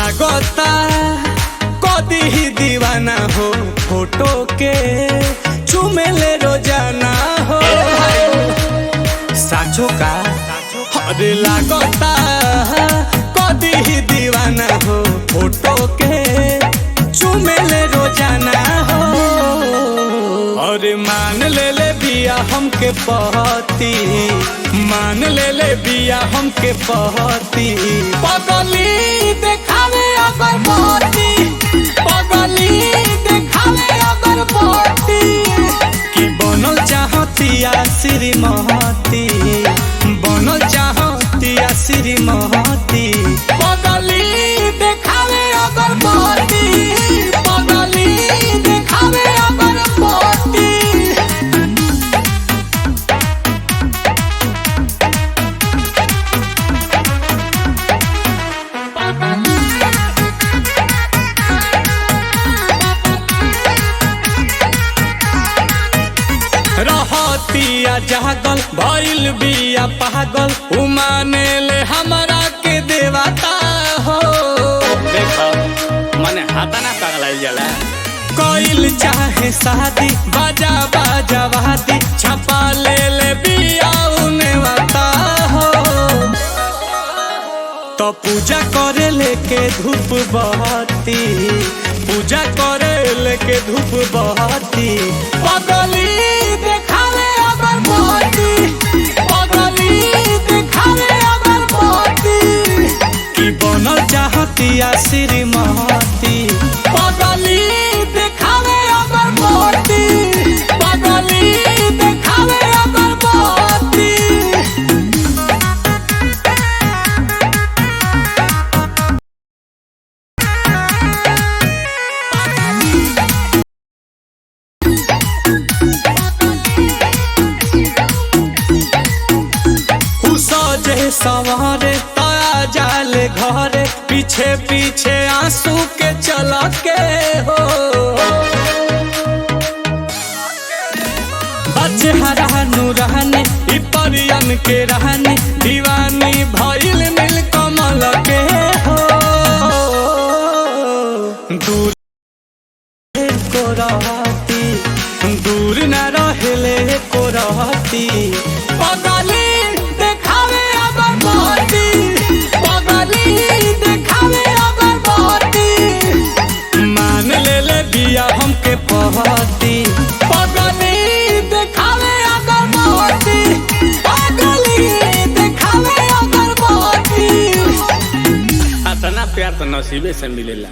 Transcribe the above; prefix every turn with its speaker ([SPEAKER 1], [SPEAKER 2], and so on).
[SPEAKER 1] लागता कदी ही दीवाना हो फोटो के चुमेले रोजाना हो साचो का अरे लागता कदी ही दीवाना हो फोटो के चुमेले रोजाना हो और मान ले बिया हमके पहती मान ले बिया हमके पहती पगली देखावे अगर पहती पगली देखावे अगर पहती कि बनल चाहतिया श्रीमती बनल चाहतिया श्रीमती पगली देखावे अगर पहती पगली देखावे अगर पहती रहतिया जागल भइल बिया पागल उमाने ले हमरा के देवता हो
[SPEAKER 2] देखो मने हाथा ना पगलाइल जाला
[SPEAKER 1] कोइल चाहे शादी बाजा बाजा वादी छपा ले बिया उने वाता हो तो पूजा करे लेके धूप बहती पूजा करे लेके धूप बहती पगली देखावे अगर बहती पगली देखावे अगर बहती कि बनल चाहतिया श्रीमती पगली देखावे अगर बहती पगली देखावे अगर बहती सवारे तया जाले घरे पीछे पीछे आंसू के चला के हो बच्चे हरा नूरानी परियन के रहनी दीवानी भइल नील कमल के हो दूर को रहती दूर न रहले को रहती पगली देखावे अगर बहती पगली देखावे अगर बहती मान ले बिया हमके पहती पगली देखावे अगर बहती पगली देखावे अगर बहती
[SPEAKER 2] इतना प्यार तो नसीबे से मिलेला।